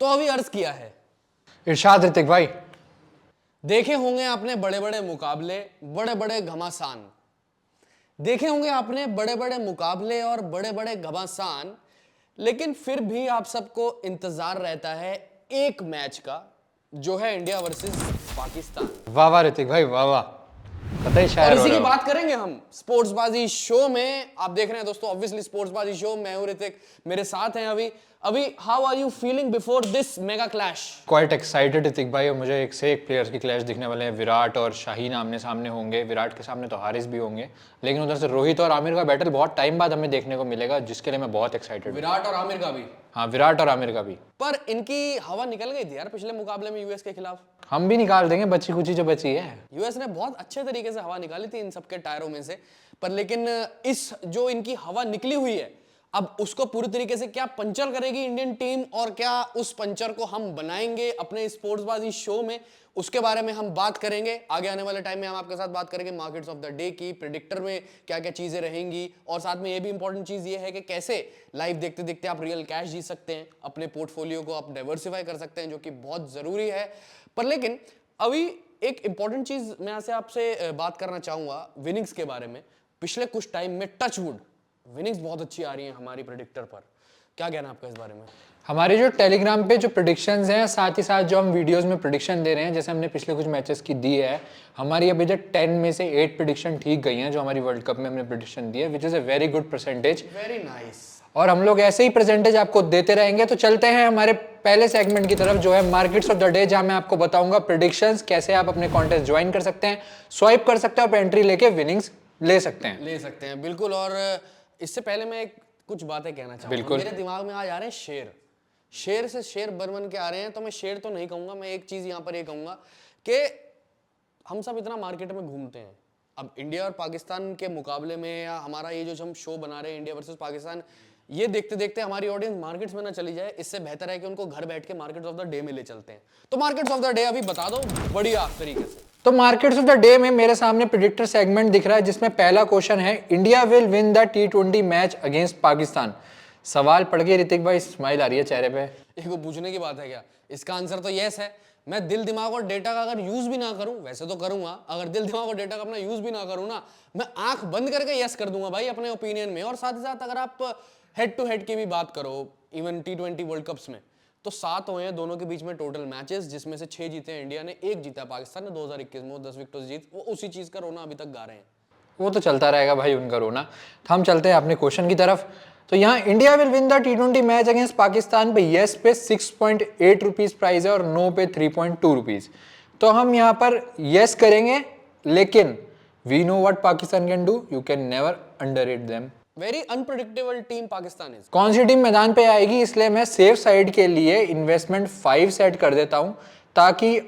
तो अभी अर्ज किया है। इरशाद ऋतिक भाई। देखे होंगे आपने बड़े बड़े मुकाबले, बड़े बड़े घमासान। देखे होंगे आपने बड़े बड़े मुकाबले और बड़े बड़े घमासान, लेकिन फिर भी आप सबको इंतजार रहता है एक मैच का, जो है इंडिया वर्सेस पाकिस्तान। वाह वाह ऋतिक भाई, वाह वाह, पता ही और शायर हो इसी रहे की हो। बात करेंगे हम स्पोर्ट्सबाजी शो में। आप देख रहे हैं दोस्तों ऑब्वियसली स्पोर्ट्सबाजी शो, मैं हूं ऋतिक, मेरे साथ हैं अभी। How are you feeling before this mega clash? Quite excited Hrithik भाई, और मुझे एक से एक प्लेयर्स की क्लैश दिखने वाले हैं। विराट और शाहीन आमने सामने होंगे, विराट के सामने तो हारिस भी होंगे, लेकिन उधर से रोहित और आमिर का बैटल बहुत टाइम बाद हमें देखने को मिलेगा, जिसके लिए मैं बहुत एक्साइटेड हूँ। विराट और आमिर का भी। हाँ, विराट और आमिर का भी। पर इनकी हवा निकल गई थी यार पिछले मुकाबले में यूएस के खिलाफ। हम भी निकाल देंगे बची कुची जो बची है। यूएस ने बहुत अच्छे तरीके से हवा निकाली थी इन सबके टायरों में से, पर लेकिन इस जो इनकी हवा निकली हुई है, अब उसको पूरी तरीके से क्या पंचर करेगी इंडियन टीम, और क्या उस पंचर को हम बनाएंगे अपने स्पोर्ट्सबाजी शो में, उसके बारे में हम बात करेंगे। आगे आने वाले टाइम में हम आपके साथ बात करेंगे मार्केट्स ऑफ द डे की, प्रेडिक्टर में क्या क्या चीजें रहेंगी, और साथ में ये भी इंपॉर्टेंट चीज ये है कि कैसे लाइव देखते देखते आप रियल कैश जीत सकते हैं, अपने पोर्टफोलियो को आप डाइवर्सिफाई कर सकते हैं, जो कि बहुत जरूरी है। पर लेकिन अभी एक इंपॉर्टेंट चीज मैं यहाँ से आपसे बात करना चाहूंगा विनिंग्स के बारे में। पिछले कुछ टाइम में टचवुड विनिंग्स बहुत अच्छी आ रही हैं हमारी प्रेडिक्टर पर, क्या कहना है आपका इस बारे में? हमारे जो टेलीग्राम पे जो प्रेडिक्शंस हैं, साथ ही साथ जो हम वीडियोस में प्रेडिक्शन दे रहे हैं, जैसे हमने पिछले कुछ मैचेस की दी है, हमारी अभी तक 10 में से 8 प्रेडिक्शन ठीक गई हैं जो हमारी वर्ल्ड कप में हमने प्रेडिक्शन दी है, which is a very good percentage. Very nice. और हम लोग ऐसे ही परसेंटेज आपको देते रहेंगे। तो चलते हैं हमारे पहले सेगमेंट की तरफ, जो है मार्केट्स ऑफ द डे, जहां मैं आपको बताऊंगा प्रेडिक्शंस, कैसे आप अपने कॉन्टेस्ट ज्वाइन कर सकते हैं, स्वाइप कर सकते हैं और एंट्री लेके विनिंग्स ले सकते हैं। बिल्कुल। और इससे पहले मैं कुछ बातें कहना चाहूंगा। मेरे दिमाग में आज आ रहे हैं शेर, शेर से शेर बन के आ रहे हैं, तो मैं शेर तो नहीं कहूंगा, मैं एक चीज यहां पर ये कहूंगा कि हम सब इतना मार्केट में घूमते हैं, अब इंडिया और पाकिस्तान के मुकाबले में, या हमारा ये जो हम शो बना रहे हैं इंडिया वर्सेस पाकिस्तान, ये देखते देखते हमारी ऑडियंस मार्केट्स में ना चली जाए। इससे बेहतर है कि उनको घर बैठ के मार्केट्स ऑफ द डे में ले चलते हैं। तो मार्केट्स ऑफ द डे अभी बता दो बढ़िया तरीके से। तो मार्केट्स ऑफ द डे में मेरे सामने प्रेडिक्टर सेगमेंट दिख रहा है, जिसमें पहला क्वेश्चन है, India will win the T20 match against Pakistan. सवाल पढ़ के ऋतिक भाई स्माइल आ रही है चेहरे पे। एक पूछने की बात है क्या? इसका आंसर तो यस है। मैं दिल दिमाग और डेटा का अगर यूज भी ना करूं, वैसे तो करूंगा, अगर दिल दिमाग और डेटा का अपना यूज भी ना करूं ना, मैं आंख बंद करके यस कर दूंगा भाई अपने ओपिनियन में। और साथ ही साथ अगर आप हेड टू हेड की भी बात करो, इवन T20 वर्ल्ड कप्स में, तो 7 हुए हैं दोनों के बीच में टोटल मैचेस, जिसमें से 6 जीते हैं इंडिया ने, 1 जीता पाकिस्तान ने 2021 में, वो 10 विकेट जीत, वो उसी चीज का रोना अभी तक गा रहे हैं। वो तो चलता रहेगा भाई उनका रोना। तो हम चलते हैं अपने क्वेश्चन की तरफ। तो यहाँ India will win the T20 match against Pakistan पे यस पे 6.8 रुपीज प्राइस है और नो पे 3.2 रुपीज। तो हम यहाँ पर यस करेंगे, लेकिन we know what Pakistan can do, you can never underrate them. Very unpredictable team Pakistan is. कौन सी टीम मैदान पे आएगी, इसलिए मैं सेफ साइड के लिए इन्वेस्टमेंट 5 सेट कर देता हूं, ताकि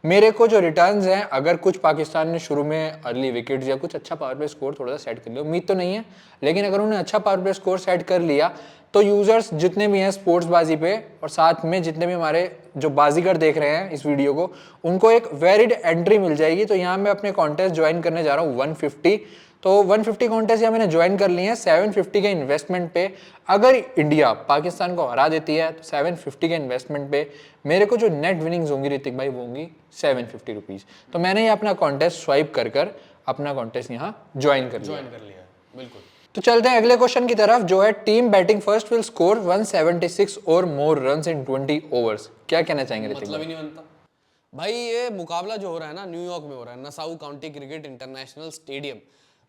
मेरे को जो रिटर्न्स हैं, अगर कुछ पाकिस्तान ने शुरू में अर्ली विकेट्स या कुछ अच्छा पावर प्ले स्कोर थोड़ा सा सेट कर लिया, उम्मीद तो नहीं है, लेकिन अगर उन्होंने अच्छा पावर प्ले स्कोर सेट कर लिया, तो यूजर्स जितने भी हैं स्पोर्ट्स बाजी पे, और साथ में जितने भी हमारे जो बाजीगर देख रहे हैं इस वीडियो को, उनको एक वैलिड एंट्री मिल जाएगी। तो यहाँ मैं अपने कॉन्टेस्ट ज्वाइन करने जा रहा हूँ 150। तो 150 कॉन्टेस्ट यहाँ मैंने ज्वाइन कर लिए हैं 750 के इन्वेस्टमेंट पे। अगर इंडिया पाकिस्तान को हरा देती है, तो 750 के इन्वेस्टमेंट पे मेरे को जो नेट विनिंग्स होंगी ऋतिक भाई, वो होंगी 750 रुपीज। तो मैंने ये अपना कॉन्टेस्ट स्वाइप कर अपना कॉन्टेस्ट यहाँ ज्वाइन कर लिया। बिल्कुल। तो चलते हैं अगले क्वेश्चन की तरफ, जो है team batting first will score 176 और मोर रन्स इन 20 ओवर्स। क्या कहना चाहेंगे ऋतिक? मतलब ही नहीं बनता भाई। ये मुकाबला जो हो रहा है ना, न्यूयॉर्क में हो रहा है, Nassau county cricket international stadium.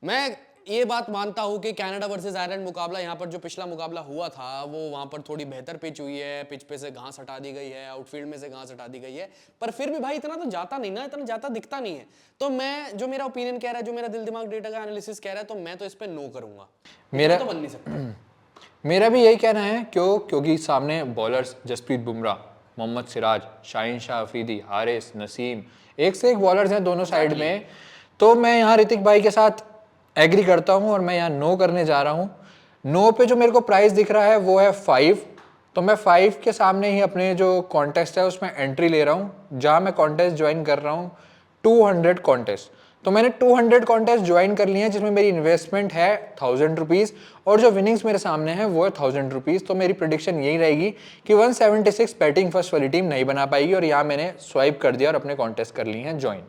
मैं ये बात मानता हूं कि कनाडा वर्सेस आयरलैंड मुकाबला, यहाँ पर जो पिछला मुकाबला हुआ था, वो वहां पर थोड़ी बेहतर पिच हुई है, पिच पे से घास हटा दी गई है, आउटफील्ड में से घास हटा दी गई है, पर फिर भी भाई इतना तो जाता नहीं ना, इतना जाता दिखता नहीं है। तो मैं, जो मेरा ओपिनियन कह रहा है, जो मेरा दिल दिमाग डेटा का एनालिसिस कह रहा है, तो मैं तो इस पे नो करूंगा। मेरा तो बन नहीं सकता। मेरा भी यही कहना है, क्योंकि सामने बॉलर्स जसप्रीत बुमराह, मोहम्मद सिराज, शाहीन शाह अफरीदी, हारिस, नसीम, एक से एक बॉलर्स हैं दोनों साइड में। तो मैं यहाँ ऋतिक भाई के साथ एग्री करता हूँ और मैं यहाँ नो करने जा रहा हूँ। नो पे जो मेरे को प्राइस दिख रहा है वो है 5। तो मैं 5 के सामने ही अपने जो कॉन्टेस्ट है उसमें एंट्री ले रहा हूँ, जहाँ मैं कॉन्टेस्ट ज्वाइन कर रहा हूँ 200 कॉन्टेस्ट। तो मैंने 200 कॉन्टेस्ट ज्वाइन कर लिए हैं जिसमें मेरी इन्वेस्टमेंट है 1000 रुपीज़ और जो विनिंग्स मेरे सामने है वो है 1000 रुपीज़। तो मेरी प्रेडिक्शन यही रहेगी कि 176 बैटिंग फर्स्ट वाली टीम नहीं बना पाएगी और यहाँ मैंने स्वाइप कर दिया और अपने कॉन्टेस्ट कर लिए हैं ज्वाइन।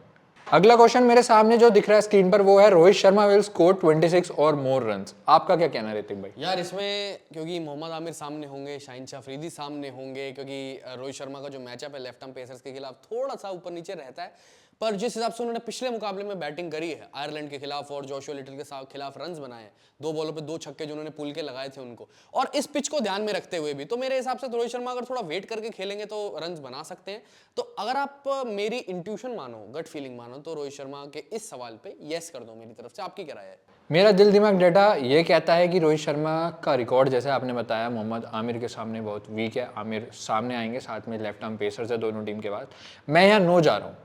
अगला क्वेश्चन मेरे सामने जो दिख रहा है स्क्रीन पर वो है रोहित शर्मा विल स्कोर 26 और मोर रन्स। आपका क्या कहना है ऋतिक भाई? यार इसमें क्योंकि मोहम्मद आमिर सामने होंगे, शाहिन शाह अफरीदी सामने होंगे, क्योंकि रोहित शर्मा का जो मैचअप है लेफ्ट आर्म पेसर्स के खिलाफ थोड़ा सा ऊपर नीचे रहता है, पर जिस हिसाब से उन्होंने पिछले मुकाबले में बैटिंग करी है आयरलैंड के खिलाफ और जोशुआ लिटल के खिलाफ रन्स बनाए हैं, 2 बॉलों पे 2 छक्के जो उन्होंने पुल के लगाए थे उनको, और इस पिच को ध्यान में रखते हुए भी तो मेरे हिसाब से रोहित शर्मा अगर थोड़ा वेट करके खेलेंगे तो रन्स बना सकते हैं। तो अगर आप मेरी इंट्यूशन मानो, गट फीलिंग मानो, तो रोहित शर्मा के इस सवाल पे यस कर दो मेरी तरफ से। आपकी क्या राय है? मेरा दिल दिमाग डेटा ये कहता है कि रोहित शर्मा का रिकॉर्ड जैसे आपने बताया मोहम्मद आमिर के सामने बहुत वीक है। आमिर सामने आएंगे, साथ में लेफ्ट आर्म पेसर्स है दोनों टीम के बाद। मैं यहाँ नो जा रहा हूँ,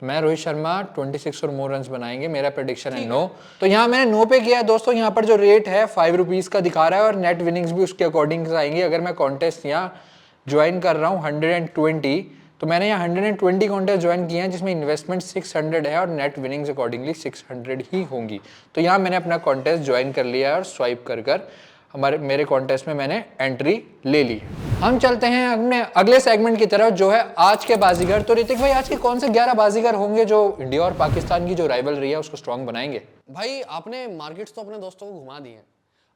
मैं रोहित शर्मा 26 और मोर रन्स बनाएंगे, मेरा प्रेडिक्शन है नो। तो यहाँ मैंने नो पे किया है दोस्तों। यहाँ पर जो रेट है 5 रुपीज़ का दिखा रहा है और नेट विनिंग्स भी उसके अकॉर्डिंग आएंगी। अगर मैं कॉन्टेस्ट यहाँ ज्वाइन कर रहा हूँ 120, तो मैंने यहाँ 120 कॉन्टेस्ट ज्वाइन किए हैं जिसमें इन्वेस्टमेंट 600 है और नेट विनिंग्स अकॉर्डिंगली 600 ही होंगी। तो यहाँ मैंने अपना कॉन्टेस्ट ज्वाइन कर लिया है और स्वाइप कर मेरे कॉन्टेस्ट में मैंने एंट्री ले ली। हम चलते हैं अपने अगले सेगमेंट की तरफ जो है आज के बाजीगर। तो ऋतिक भाई आज के कौन से 11 बाजीगर होंगे जो इंडिया और पाकिस्तान की जो राइवलरी है उसको स्ट्रॉन्ग बनाएंगे? भाई आपने मार्केट्स तो अपने दोस्तों को घुमा दिए हैं,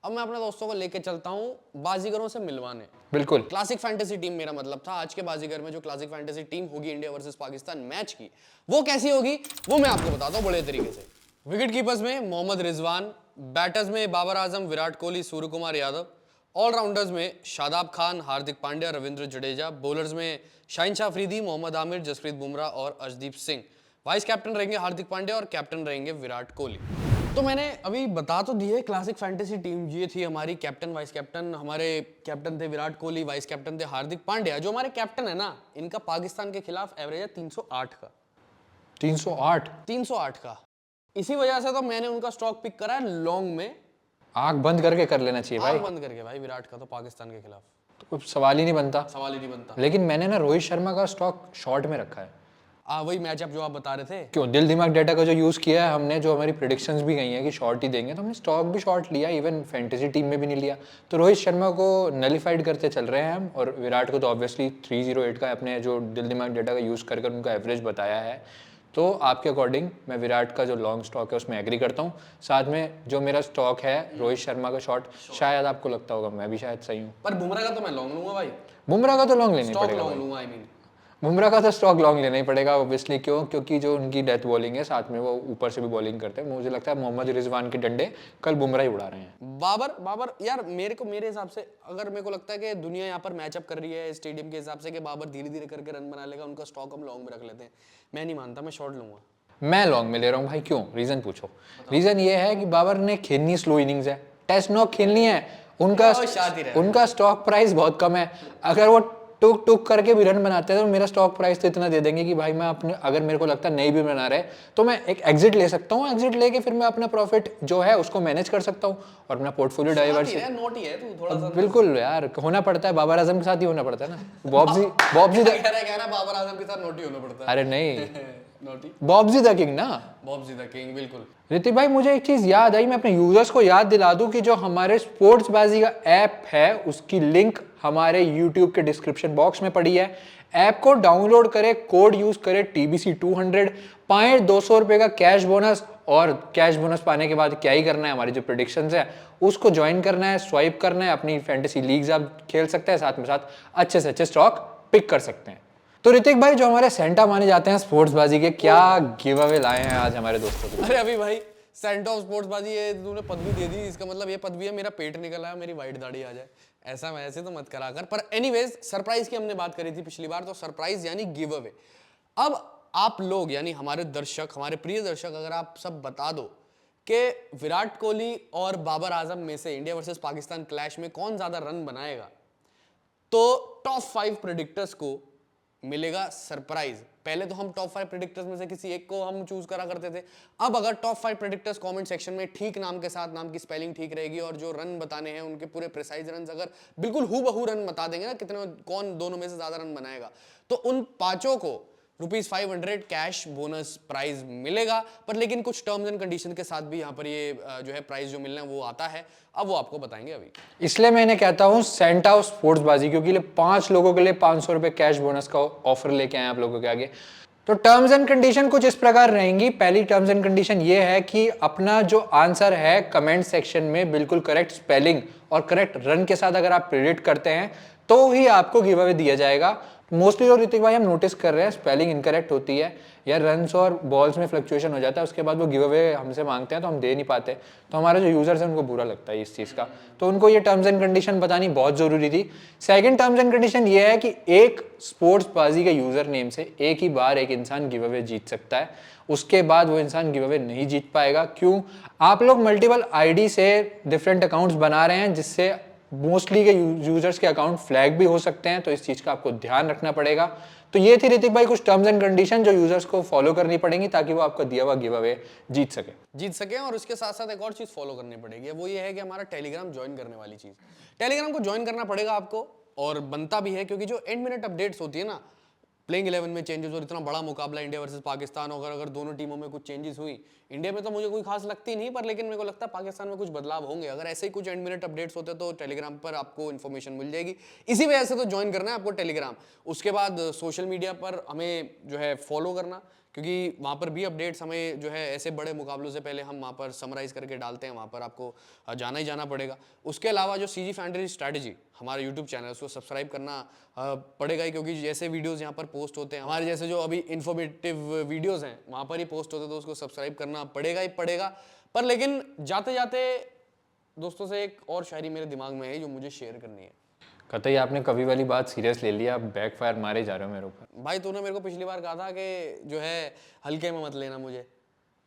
अब मैं अपने दोस्तों को लेके चलता हूँ बाजीगरों से मिलवाने। बिल्कुल क्लासिक फैंटेसी टीम मेरा मतलब था। आज के बाजीगर में जो क्लासिक फैंटेसी टीम होगी इंडिया वर्सेस पाकिस्तान मैच की, वो कैसी होगी वो मैं आपको बताता हूँ बड़े तरीके से। विकेट कीपर्स में मोहम्मद रिजवान, बैटर्स में बाबर आजम, विराट कोहली, सूर्य कुमार यादव, ऑलराउंडर्स में शादाब खान, हार्दिक पांड्या, रविंद्र जडेजा, बॉलर्स में शाहिन शाह अफरीदी, मोहम्मद आमिर, जसप्रीत बुमराह और अर्शदीप सिंह। वाइस कैप्टन रहेंगे हार्दिक पांड्या और कैप्टन रहेंगे विराट कोहली। तो मैंने अभी बता तो दी है क्लासिक फैंटेसी टीम ये थी हमारी। कैप्टन वाइस कैप्टन, हमारे कैप्टन थे विराट कोहली, वाइस कैप्टन थे हार्दिक पांड्या। जो हमारे कैप्टन है ना, इनका पाकिस्तान के खिलाफ एवरेज है 308 का। 308 का। इसी वजह से तो मैंने उनका स्टॉक पिक करा है लॉन्ग में। आंख बंद करके कर लेना चाहिए भाई, आंख बंद करके भाई, विराट का तो पाकिस्तान के खिलाफ तो कुछ सवाल ही नहीं बनता। सवाल ही नहीं बनता। लेकिन मैंने ना रोहित शर्मा का स्टॉक शॉर्ट में रखा है। वही मैचअप जो आप बता रहे थे। क्यों? दिल दिमाग डेटा का जो यूज़ किया है हमने, जो हमारी प्रेडिक्शंस भी गई हैं कि शॉर्ट ही देंगे, तो हमने स्टॉक भी शॉर्ट लिया, इवन फैंटेसी टीम में भी नहीं लिया। तो रोहित शर्मा को नलीफाइड करते चल रहे हैं हम, और विराट को तो ऑब्वियसली 308 का अपने जो दिल दिमाग डेटा का यूज़ कर उनका एवरेज बताया है। तो आपके अकॉर्डिंग मैं विराट का जो लॉन्ग स्टॉक है उसमें एग्री करता हूँ। साथ में जो मेरा स्टॉक है रोहित शर्मा का शॉर्ट, शायद आपको लगता होगा मैं भी शायद सही हूँ, पर बुमराह का तो मैं लॉन्ग लूंगा भाई। बुमराह का तो लॉन्ग लेना स्टॉक पड़ेगा लॉन्ग लूंगा, आई मीन बुमराह का तो स्टॉक लॉन्ग लेना ही पड़ेगा ऑब्वियसली। क्यों? क्योंकि जो उनकी डेथ बॉलिंग है, साथ में वो ऊपर से भी बॉलिंग करते हैं। मुझे लगता है मोहम्मद रिजवान के डंडे कल बुमराह ही उड़ा रहे हैं। बाबर यार मेरे हिसाब से, अगर मेरे को लगता है कि दुनिया यहाँ पर मैचअप कर रही है स्टेडियम के हिसाब से कि बाबर धीरे धीरे करके रन बना लेगा, उनका स्टॉक हम लॉन्ग में रख लेते हैं। मैं नहीं मानता, मैं शॉर्ट लूंगा। मैं लॉन्ग में ले रहा हूँ भाई। क्यों? रीजन पूछो। रीजन ये है कि बाबर ने खेलनी स्लो इनिंग्स है, टेस्ट नॉक खेलनी है, उनका स्टॉक प्राइस बहुत कम है। अगर वो टुक टुक करके भी रन बनाते हैं तो मेरा स्टॉक प्राइस तो इतना दे देंगे कि भाई मैं अपने, अगर मेरे को लगता है नहीं भी बना रहे तो मैं एक एग्जिट ले सकता हूँ। एग्जिट लेके फिर मैं अपना प्रॉफिट जो है उसको मैनेज कर सकता हूँ और अपना पोर्टफोलियो डाइवर्सिफाई। बिल्कुल यार, होना पड़ता है, बाबर आजम के साथ ही होना पड़ता है ना। बॉब्जी बाबर आजम के साथ नोटी होना पड़ता है। अरे नहीं, बॉब्जी द किंग ना, बॉब्जी द किंग, बिल्कुल। ऋतिक भाई मुझे एक चीज याद आई, मैं अपने यूजर्स को याद दिला दूं कि जो हमारे स्पोर्ट्स बाजी का ऐप है उसकी लिंक हमारे यूट्यूब के डिस्क्रिप्शन बॉक्स में पड़ी है। ऐप को डाउनलोड करें, कोड यूज करें TBC 200, पाएं 200 रुपए का कैश बोनस। और कैश बोनस पाने के बाद क्या ही करना है, हमारी जो प्रेडिक्शंस है उसको ज्वाइन करना है, स्वाइप करना है, अपनी फैंटेसी लीग्स आप खेल सकते हैं, साथ में साथ अच्छे से अच्छे स्टॉक पिक कर सकते हैं। तो ऋतिक भाई जो हमारे सेंटा माने जाते हैं स्पोर्ट्स बाजी के, क्या गिव अवे लाए हैं आज हमारे दोस्तों के? अरे अभी भाई सेंटा ऑफ स्पोर्ट्स बाजी, ये तूने पदवी दे दी, इसका मतलब ये पदवी है मेरा पेट निकल आया, मेरी वाइट दाढ़ी आ जाए, ऐसा वैसे तो मत करा कर। पर एनीवेज सरप्राइज की हमने बात करी थी पिछली बार, तो सरप्राइज यानी गिव अवे। अब आप लोग यानी हमारे दर्शक, हमारे प्रिय दर्शक, अगर आप सब बता दो कि विराट कोहली और बाबर आजम में से इंडिया वर्सेस पाकिस्तान क्लैश में कौन ज्यादा रन बनाएगा, तो टॉप 5 प्रेडिक्टर्स को मिलेगा सरप्राइज। पहले तो हम टॉप 5 प्रेडिक्टर्स में से किसी एक को हम चूज करा करते थे। अब अगर टॉप 5 प्रेडिक्टर्स कमेंट सेक्शन में ठीक नाम के साथ, नाम की स्पेलिंग ठीक रहेगी और जो रन बताने हैं उनके पूरे प्रिसाइज रन अगर बिल्कुल हूबहू रन बता देंगे ना, कितने कौन दोनों में से ज्यादा रन बनाएगा, तो उन पांचों को ₹500 कैश बोनस प्राइज मिलेगा, पर लेकिन कुछ टर्म्स एंड कंडीशन के साथ भी यहाँ पर ये जो है प्राइज जो मिलना है वो आता है। अब वो आपको बताएंगे अभी। इसलिए मैं इन्हें कहता हूँ सेंटा ऑफ स्पोर्ट्सबाजी, क्योंकि 5 लोगों के लिए 500 रुपए कैश बोनस का ऑफर लेके आए आप लोगों के आगे। तो टर्म्स एंड कंडीशन कुछ इस प्रकार रहेंगी। पहली टर्म्स एंड कंडीशन ये है कि अपना जो आंसर है कमेंट सेक्शन में बिल्कुल करेक्ट स्पेलिंग और करेक्ट रन के साथ अगर आप प्रेडिक्ट करते हैं तो ही आपको गिव अवे दिया जाएगा। मोस्टली जो ऋतिक भाई हम नोटिस कर रहे हैं स्पेलिंग इनकरेक्ट होती है या रन्स और बॉल्स में फ्लक्चुएशन हो जाता है, उसके बाद वो गिव अवे हमसे मांगते हैं तो हम दे नहीं पाते, तो हमारे जो यूजर्स हैं उनको बुरा लगता है इस चीज़ का। तो उनको ये टर्म्स एंड कंडीशन बतानी बहुत ज़रूरी थी। सेकंड टर्म्स एंड कंडीशन ये है कि एक स्पोर्ट्स बाजी के यूजर नेम से एक ही बार एक इंसान गिव अवे जीत सकता है, उसके बाद वो इंसान गिव अवे नहीं जीत पाएगा। क्यों? आप लोग मल्टीपल आईडी से डिफरेंट अकाउंट्स बना रहे हैं जिससे मोस्टली के यूजर्स के अकाउंट फ्लैग भी हो सकते हैं, तो इस चीज का आपको ध्यान रखना पड़ेगा। तो ये थी ऋतिक भाई कुछ टर्म्स एंड कंडीशन जो यूजर्स को फॉलो करनी पड़ेंगी ताकि वो आपका दिया हुआ गिव अवे जीत सके। और उसके साथ साथ एक और चीज फॉलो करनी पड़ेगी, वो ये है कि हमारा टेलीग्राम ज्वाइन करने वाली चीज। टेलीग्राम को ज्वाइन करना पड़ेगा आपको, और बनता भी है, क्योंकि जो एंड मिनट अपडेट्स होती है ना, प्लेइंग 11 में चेंजेस और इतना बड़ा मुकाबला इंडिया वर्सेस पाकिस्तान, और अगर दोनों टीमों में कुछ चेंजेस हुई, इंडिया में तो मुझे कोई खास लगती नहीं, पर लेकिन मेरे को लगता है पाकिस्तान में कुछ बदलाव होंगे। अगर ऐसे ही कुछ एंड मिनट अपडेट्स होते तो टेलीग्राम पर आपको इन्फॉर्मेशन मिल जाएगी। इसी वजह से तो ज्वाइन करना है आपको टेलीग्राम। उसके बाद सोशल मीडिया पर हमें जो है फॉलो करना, क्योंकि वहाँ पर भी अपडेट्स हमें जो है ऐसे बड़े मुकाबलों से पहले हम वहाँ पर समराइज करके डालते हैं, वहाँ पर आपको जाना ही जाना पड़ेगा। उसके अलावा जो सीजी फैंटेसी स्ट्रैटेजी हमारा यूट्यूब चैनल है उसको सब्सक्राइब करना पड़ेगा ही, क्योंकि जैसे वीडियोस यहाँ पर पोस्ट होते हैं, हमारे जैसे जो अभी इन्फॉर्मेटिव वीडियोस हैं वहाँ पर ही पोस्ट होते हैं, तो उसको सब्सक्राइब करना पड़ेगा ही पड़ेगा। पर लेकिन जाते जाते दोस्तों से एक और शायरी मेरे दिमाग में है जो मुझे शेयर करनी है। कतई आपने कभी वाली बात सीरियस ले लिया, आप बैकफायर मारे जा रहे हो मेरे ऊपर। भाई तूने मेरे को पिछली बार कहा था कि जो है हल्के में मत लेना मुझे,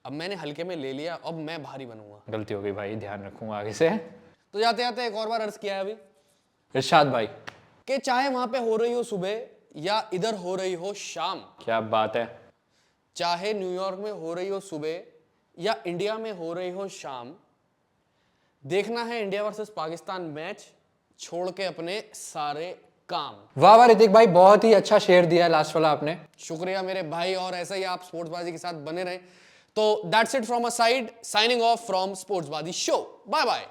अब मैंने हल्के में ले लिया, अब मैं भारी बनूंगा। गलती हो गई भाई, ध्यान रखूंगा आगे से। तो जाते जाते एक और बार अर्ज किया है अभी इरशाद भाई कि चाहे वहां पे हो रही हो सुबह या इधर हो रही हो शाम, क्या बात है, चाहे न्यूयॉर्क में हो रही हो सुबह या इंडिया में हो रही हो शाम, देखना है इंडिया वर्सेस पाकिस्तान मैच, छोड़ के अपने सारे काम। वाह वाह ऋतिक भाई, बहुत ही अच्छा शेयर दिया है लास्ट वाला आपने। शुक्रिया मेरे भाई, और ऐसा ही आप स्पोर्ट्सबाजी के साथ बने रहें। तो that's it from a side, signing off from स्पोर्ट्सबाजी शो। Bye bye.